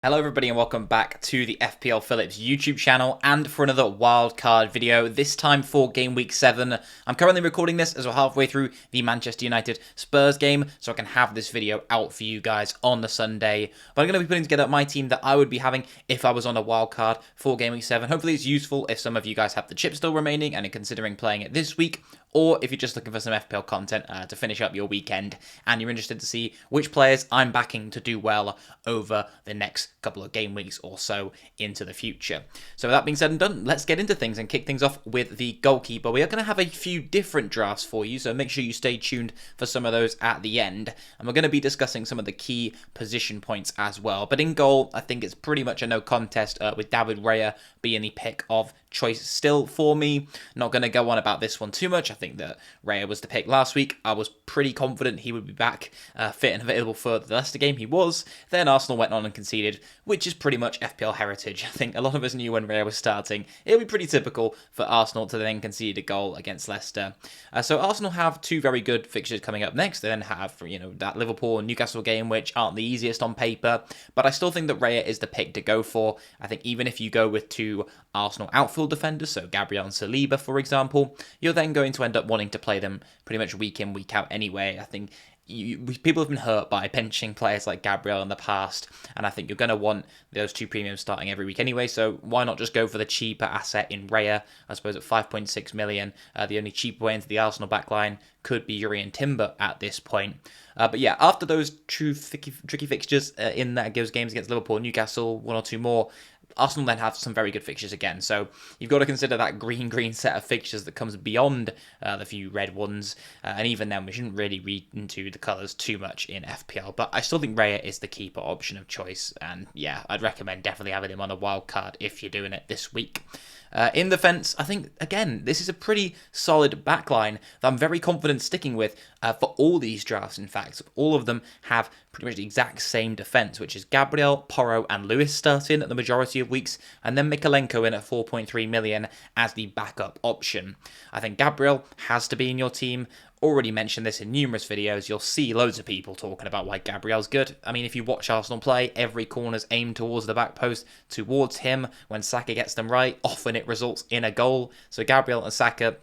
Hello everybody and welcome back to the FPL Phillips YouTube channel and for another wildcard video, this time for Game Week 7. I'm currently recording this as we're halfway through the Manchester United Spurs game, so I can have this video out for you guys on the Sunday. But I'm going to be putting together my team that I would be having if I was on a wildcard for Game Week 7. Hopefully it's useful if some of you guys have the chip still remaining and are considering playing it this week, or if you're just looking for some FPL content to finish up your weekend and you're interested to see which players I'm backing to do well over the next couple of game weeks or so into the future. So with that being said and done, let's get into things and kick things off with the goalkeeper. We are going to have a few different drafts for you, so make sure you stay tuned for some of those at the end. And we're going to be discussing some of the key position points as well. But in goal, I think it's pretty much a no contest with David Raya being the pick of choice still for me. Not going to go on about this one too much. I think that Raya was the pick last week. I was pretty confident he would be back fit and available for the Leicester game. He was. Then Arsenal went on and conceded, which is pretty much FPL heritage. I think a lot of us knew when Raya was starting. It would be pretty typical for Arsenal to then concede a goal against Leicester. So Arsenal have two very good fixtures coming up next. They then have, that Liverpool and Newcastle game, which aren't the easiest on paper. But I still think that Raya is the pick to go for. I think even if you go with two Arsenal outfield defenders, so Gabriel and Saliba, for example, you're then going to end up wanting to play them pretty much week in, week out anyway. I think people have been hurt by benching players like Gabriel in the past, and I think you're going to want those two premiums starting every week anyway, so why not just go for the cheaper asset in Raya? I suppose at 5.6 million, the only cheaper way into the Arsenal backline could be Urian Timber at this point. But yeah, after those tricky fixtures in that gives games against Liverpool, Newcastle, one or two more, Arsenal then have some very good fixtures again, so you've got to consider that green set of fixtures that comes beyond the few red ones, and even then we shouldn't really read into the colours too much in FPL, but I still think Raya is the keeper option of choice, and yeah, I'd recommend definitely having him on a wild card if you're doing it this week. In defence, I think, again, this is a pretty solid backline that I'm very confident sticking with for all these drafts, in fact. All of them have pretty much the exact same defence, which is Gabriel, Porro and Lewis starting at the majority of weeks, and then Mikalenko in at 4.3 million as the backup option. I think Gabriel has to be in your team. Already mentioned this in numerous videos. You'll see loads of people talking about why Gabriel's good. I mean, if you watch Arsenal play, every corner's aimed towards the back post, towards him. When Saka gets them right, often it results in a goal. So Gabriel and Saka,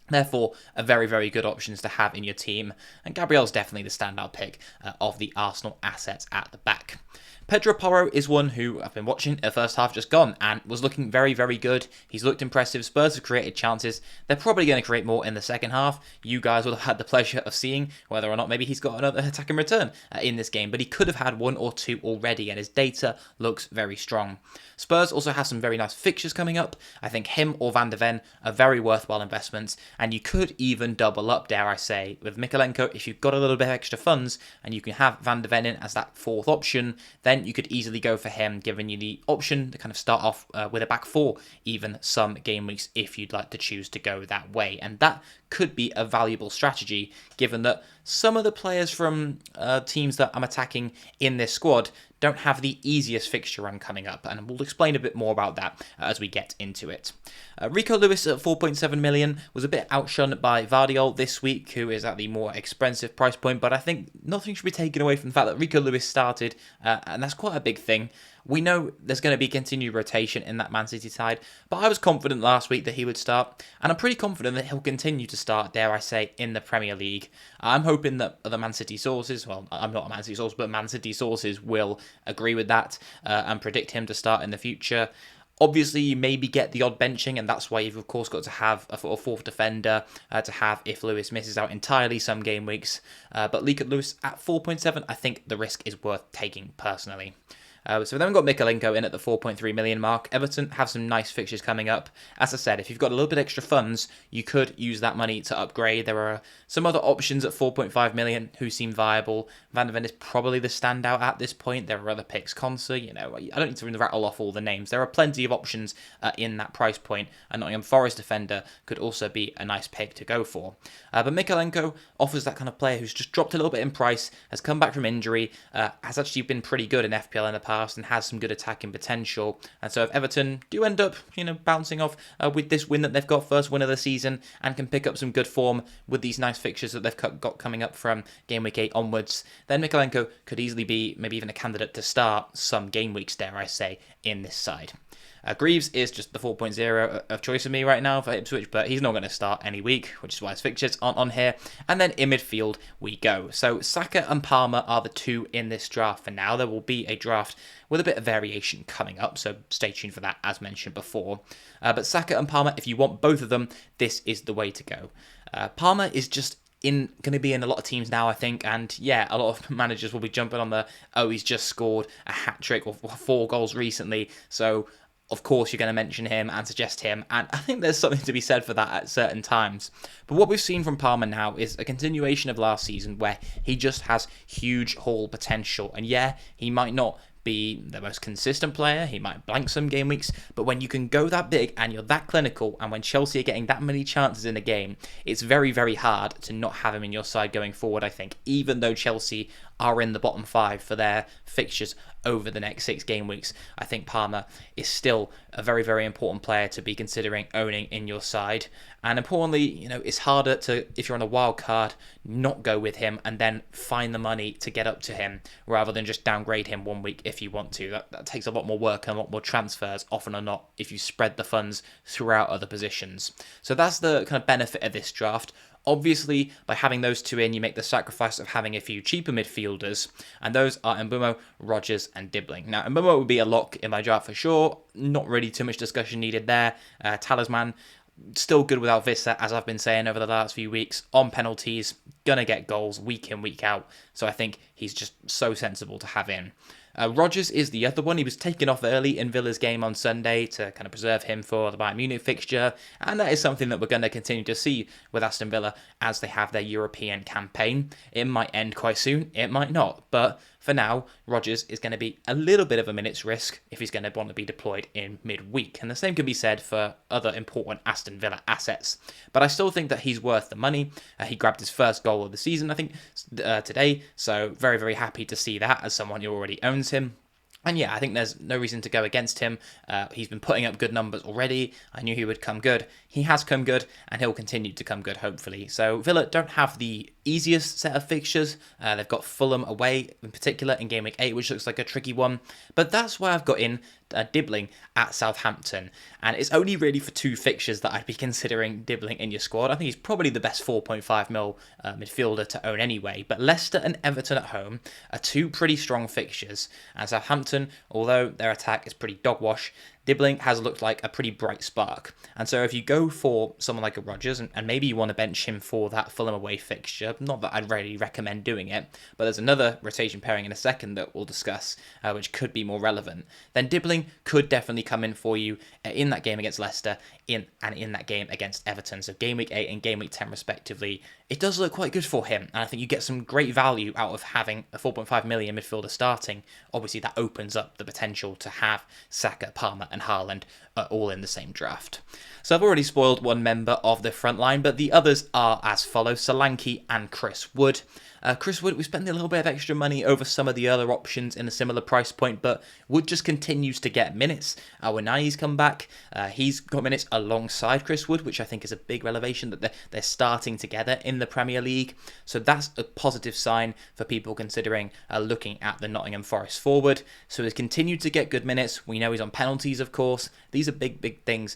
therefore, are very, very good options to have in your team. And Gabriel's definitely the standout pick of the Arsenal assets at the back. Pedro Porro is one who I've been watching the first half just gone and was looking very, very good. He's looked impressive. Spurs have created chances. They're probably going to create more in the second half. You guys will have had the pleasure of seeing whether or not maybe he's got another attack and return in this game, but he could have had one or two already, and his data looks very strong. Spurs also have some very nice fixtures coming up. I think him or Van de Ven are very worthwhile investments, and you could even double up, dare I say, with Mikalenko if you've got a little bit of extra funds and you can have Van de Ven in as that fourth option. Then you could easily go for him, giving you the option to kind of start off with a back four, even some game weeks if you'd like to choose to go that way. And that could be a valuable strategy, given that some of the players from teams that I'm attacking in this squad don't have the easiest fixture run coming up, and we'll explain a bit more about that as we get into it. Rico Lewis at 4.7 million was a bit outshone by Vardiol this week, who is at the more expensive price point, but I think nothing should be taken away from the fact that Rico Lewis started, and that's quite a big thing. We know there's going to be continued rotation in that Man City side, but I was confident last week that he would start, and I'm pretty confident that he'll continue to start, dare I say, in the Premier League. I'm hoping that other Man City sources, well, I'm not a Man City source, but Man City sources will agree with that and predict him to start in the future. Obviously, you maybe get the odd benching, and that's why you've, of course, got to have a fourth defender to have if Lewis misses out entirely some game weeks. But Lewis at 4.7, I think the risk is worth taking personally. So then we've got Mikalenko in at the 4.3 million mark. Everton have some nice fixtures coming up. As I said, if you've got a little bit extra funds, you could use that money to upgrade. There are some other options at 4.5 million who seem viable. Van de Ven is probably the standout at this point. There are other picks, Conser, I don't need to rattle off all the names. There are plenty of options in that price point. And Nottingham Forest defender could also be a nice pick to go for. But Mikalenko offers that kind of player who's just dropped a little bit in price, has come back from injury, has actually been pretty good in FPL in the past and has some good attacking potential. And so if Everton do end up, bouncing off with this win that they've got, first win of the season, and can pick up some good form with these nice fixtures that they've got coming up from game week 8 onwards, then Mykolenko could easily be maybe even a candidate to start some game weeks, dare I say, in this side. Greaves is just the 4.0 of choice for me right now for Ipswich, but he's not going to start any week, which is why his fixtures aren't on here. And then in midfield we go. So Saka and Palmer are the two in this draft for now. There will be a draft with a bit of variation coming up, so stay tuned for that, as mentioned before. But Saka and Palmer, if you want both of them, this is the way to go. Palmer is just going to be in a lot of teams now, I think, and yeah, a lot of managers will be jumping on he's just scored a hat-trick or 4 goals recently, so of course you're going to mention him and suggest him, and I think there's something to be said for that at certain times. But what we've seen from Palmer now is a continuation of last season where he just has huge haul potential, and yeah, he might not be the most consistent player, he might blank some game weeks, but when you can go that big and you're that clinical, and when Chelsea are getting that many chances in a game, it's very, very hard to not have him in your side going forward, I think, even though Chelsea are in the bottom 5 for their fixtures over the next 6 game weeks. I think Palmer is still a very, very important player to be considering owning in your side. And importantly, it's harder to, if you're on a wild card, not go with him and then find the money to get up to him rather than just downgrade him one week if you want to. That takes a lot more work and a lot more transfers, often or not, if you spread the funds throughout other positions. So that's the kind of benefit of this draft. Obviously, by having those two in, you make the sacrifice of having a few cheaper midfielders, and those are Mbeumo, Rodgers, and Dibbling. Now, Mbeumo would be a lock in my draft for sure. Not really too much discussion needed there. Talisman, still good without Vista, as I've been saying over the last few weeks. On penalties, gonna get goals week in, week out. So I think he's just so sensible to have in. Rodgers is the other one. He was taken off early in Villa's game on Sunday to kind of preserve him for the Bayern Munich fixture, and that is something that we're going to continue to see with Aston Villa as they have their European campaign. It might end quite soon, it might not, but for now, Rodgers is going to be a little bit of a minute's risk if he's going to want to be deployed in midweek. And the same can be said for other important Aston Villa assets. But I still think that he's worth the money. He grabbed his first goal of the season, I think, today. So very, very happy to see that as someone who already owns him. And yeah, I think there's no reason to go against him. He's been putting up good numbers already. I knew he would come good. He has come good, and he'll continue to come good, hopefully. So Villa don't have the easiest set of fixtures. They've got Fulham away, in particular, in Game Week 8, which looks like a tricky one. But that's why I've got in Dibbling at Southampton. And it's only really for 2 fixtures that I'd be considering Dibbling in your squad. I think he's probably the best 4.5 mil midfielder to own anyway. But Leicester and Everton at home are 2 pretty strong fixtures. And Southampton, although their attack is pretty dogwash, Dibbling has looked like a pretty bright spark. And so if you go for someone like a Rodgers, and maybe you want to bench him for that Fulham away fixture, not that I'd really recommend doing it, but there's another rotation pairing in a second that we'll discuss, which could be more relevant, then Dibbling could definitely come in for you in that game against Leicester in that game against Everton. So Game Week 8 and Game Week 10 respectively. It does look quite good for him, and I think you get some great value out of having a 4.5 million midfielder starting. Obviously, that opens up the potential to have Saka, Palmer, and Haaland all in the same draft. So I've already spoiled one member of the front line, but the others are as follows: Solanke and Chris Wood. Chris Wood, we spent a little bit of extra money over some of the other options in a similar price point, but Wood just continues to get minutes. Awoniyi's come back. He's got minutes alongside Chris Wood, which I think is a big revelation that they're starting together in the Premier League. So that's a positive sign for people considering looking at the Nottingham Forest forward. So he's continued to get good minutes. We know he's on penalties, of course. These are big, big things.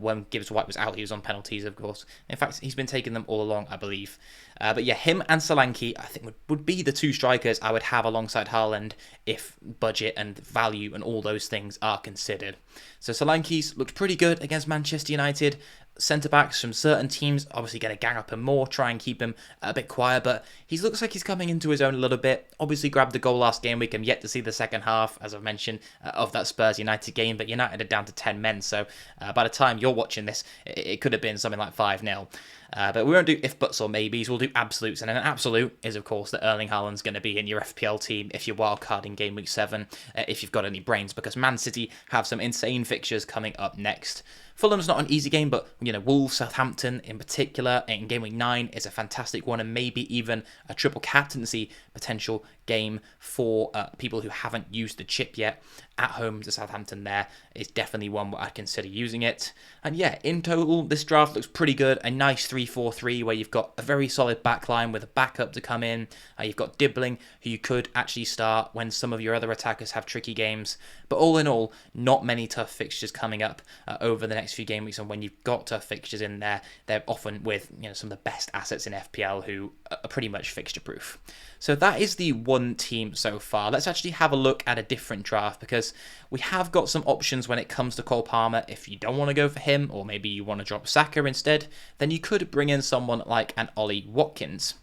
When Gibbs White was out, he was on penalties, of course. In fact, he's been taking them all along, I believe. But yeah, him and Solanke, I think, would be the 2 strikers I would have alongside Haaland if budget and value and all those things are considered. So Solanke's looked pretty good against Manchester United. Centre-backs from certain teams obviously going to gang up him more, try and keep him a bit quiet, but he looks like he's coming into his own a little bit. Obviously grabbed the goal last game week. I'm yet to see the second half, as I've mentioned, of that Spurs United game, but United are down to 10 men, so by the time you're watching this, it could have been something like 5-0. But we won't do if, buts, or maybes. We'll do absolutes. And an absolute is, of course, that Erling Haaland's going to be in your FPL team if you're wildcarding Game Week 7, if you've got any brains, because Man City have some insane insane fixtures coming up next. Fulham's not an easy game, but Wolves, Southampton in particular in game week 9 is a fantastic one, and maybe even a triple captaincy potential game for people who haven't used the chip yet. At home to Southampton there is definitely one where I'd consider using it. And yeah, in total, this draft looks pretty good. A nice 3-4-3 where you've got a very solid backline with a backup to come in. You've got Dibbling, who you could actually start when some of your other attackers have tricky games. But all in all, not many tough fixtures coming up over the next few game weeks. And when you've got tough fixtures in there, they're often with some of the best assets in FPL who are pretty much fixture proof. So that is the one team so far. Let's actually have a look at a different draft, because we have got some options when it comes to Cole Palmer. If you don't want to go for him, or maybe you want to drop Saka instead, then you could bring in someone like an Ollie Watkins.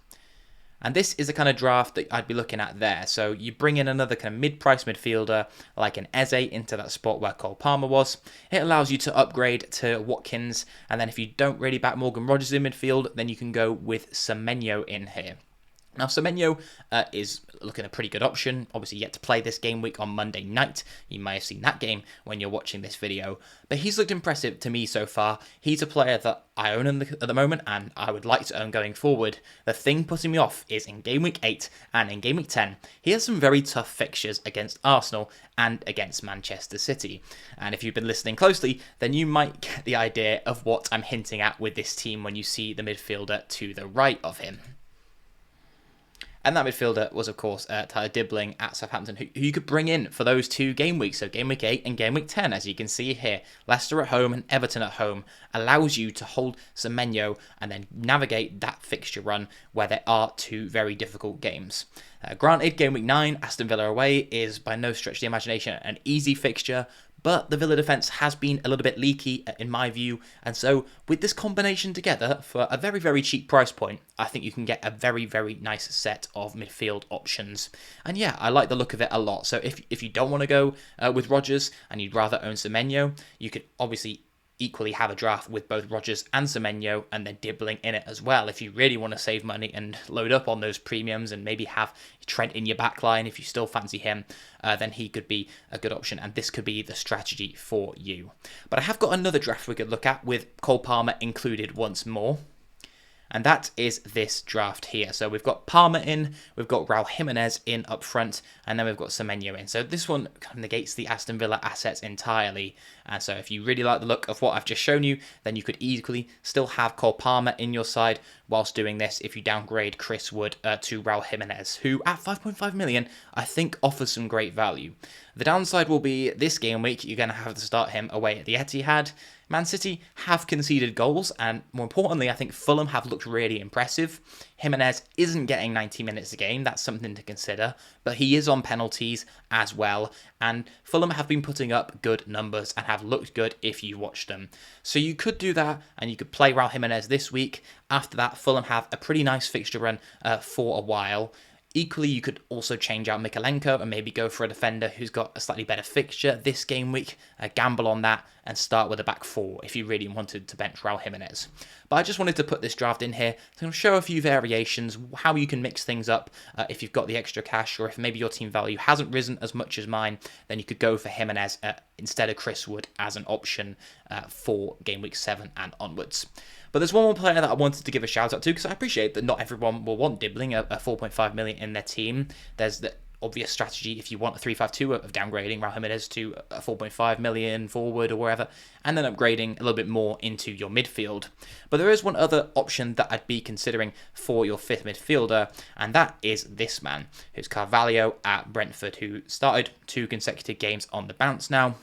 And this is the kind of draft that I'd be looking at there. So you bring in another kind of mid-price midfielder like an Eze into that spot where Cole Palmer was. It allows you to upgrade to Watkins. And then if you don't really back Morgan Rogers in midfield, then you can go with Semenyo in here. Now, Semenyo is looking a pretty good option. Obviously, yet to play this game week on Monday night. You may have seen that game when you're watching this video. But he's looked impressive to me so far. He's a player that I own at the moment, and I would like to own going forward. The thing putting me off is in game week 8 and in game week 10, he has some very tough fixtures against Arsenal and against Manchester City. And if you've been listening closely, then you might get the idea of what I'm hinting at with this team when you see the midfielder to the right of him. And that midfielder was, of course, Tyler Dibbling at Southampton, who you could bring in for those 2 game weeks. So game week 8 and game week 10, as you can see here. Leicester at home and Everton at home allows you to hold Semenyo and then navigate that fixture run where there are 2 very difficult games. Granted, game week 9, Aston Villa away, is by no stretch of the imagination an easy fixture, but the Villa defence has been a little bit leaky in my view, and so with this combination together for a very, very cheap price point, I think you can get a very, very nice set of midfield options. And yeah, I like the look of it a lot. So if you don't want to go with Rodgers and you'd rather own Semenyo, you could obviously equally have a draft with both Rodgers and Semenyo and then Dibbling in it as well. If you really want to save money and load up on those premiums and maybe have Trent in your back line, if you still fancy him, then he could be a good option, and this could be the strategy for you. But I have got another draft we could look at with Cole Palmer included once more. And that is this draft here. So we've got Palmer in, we've got Raul Jimenez in up front, and then we've got Semenyo in. So this one kind of negates the Aston Villa assets entirely. And so if you really like the look of what I've just shown you, then you could equally still have Cole Palmer in your side whilst doing this if you downgrade Chris Wood to Raul Jimenez, who at 5.5 million, I think offers some great value. The downside will be this game week, you're going to have to start him away at the Etihad. Man City have conceded goals, and more importantly, I think Fulham have looked really impressive. Jimenez isn't getting 90 minutes a game, that's something to consider, but he is on penalties as well, and Fulham have been putting up good numbers and have looked good if you watch them. So you could do that, and you could play Raul Jimenez this week. After that, Fulham have a pretty nice fixture run for a while. Equally, you could also change out Mikalenko and maybe go for a defender who's got a slightly better fixture this game week, gamble on that and start with a back 4 if you really wanted to bench Raul Jimenez. But I just wanted to put this draft in here to show a few variations, how you can mix things up if you've got the extra cash, or if maybe your team value hasn't risen as much as mine, then you could go for Jimenez instead of Chris Wood as an option for game week 7 and onwards. But there's one more player that I wanted to give a shout out to, because I appreciate that not everyone will want Dibbling, a 4.5 million in their team. There's the obvious strategy if you want a 3-5-2 of downgrading Raul Jimenez to a 4.5 million forward or wherever, and then upgrading a little bit more into your midfield. But there is one other option that I'd be considering for your 5th midfielder, and that is this man, who's Carvalho at Brentford, who started 2 consecutive games on the bounce now.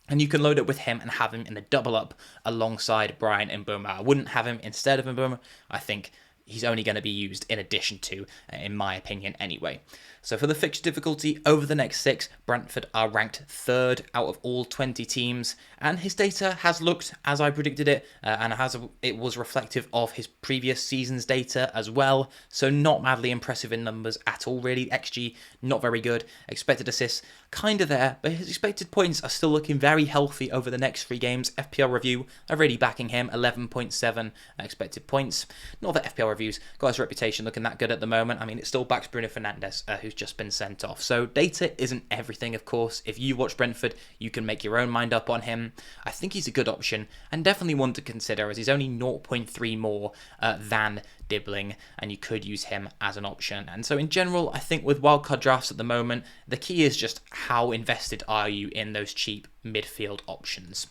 And you can load it with him and have him in the double up alongside Brian Mbeumo. I wouldn't have him instead of Mbeumo. I think he's only going to be used in addition to, in my opinion anyway. So for the fixture difficulty, over the next 6, Brentford are ranked 3rd out of all 20 teams, and his data has looked as I predicted it, and it was reflective of his previous season's data as well, so not madly impressive in numbers at all really. XG, not very good. Expected assists, kind of there, but his expected points are still looking very healthy over the next 3 games. FPL Review are really backing him, 11.7 expected points. Not that FPL Review's got his reputation looking that good at the moment. I mean, it still backs Bruno Fernandes, who's who's just been sent off. So data isn't everything, of course. If you watch Brentford, you can make your own mind up on him. I think he's a good option and definitely one to consider, as he's only 0.3 more than Dibbling, and you could use him as an option. And so in general, I think with wildcard drafts at the moment, the key is just how invested are you in those cheap midfield options.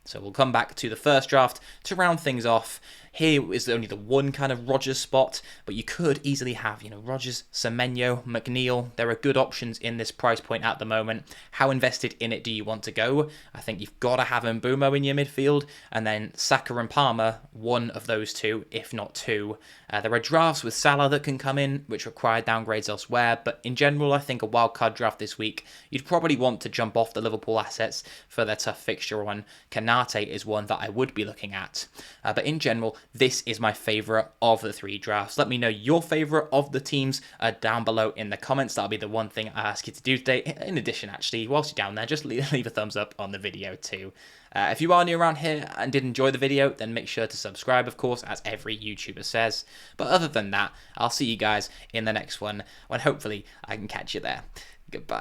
So we'll come back to the first draft to round things off. Here is only the one kind of Rodgers spot, but you could easily have, Rodgers, Semenyo, McNeil. There are good options in this price point at the moment. How invested in it do you want to go? I think you've got to have Mbeumo in your midfield, and then Saka and Palmer, one of those two, if not two. There are drafts with Salah that can come in, which require downgrades elsewhere, but in general, I think a wildcard draft this week, you'd probably want to jump off the Liverpool assets for their tough fixture one. Kanate is one that I would be looking at. But in general, this is my favourite of the three drafts. Let me know your favourite of the teams down below in the comments. That'll be the one thing I ask you to do today. In addition, actually, whilst you're down there, just leave a thumbs up on the video too. If you are new around here and did enjoy the video, then make sure to subscribe, of course, as every YouTuber says. But other than that, I'll see you guys in the next one, when hopefully I can catch you there. Goodbye.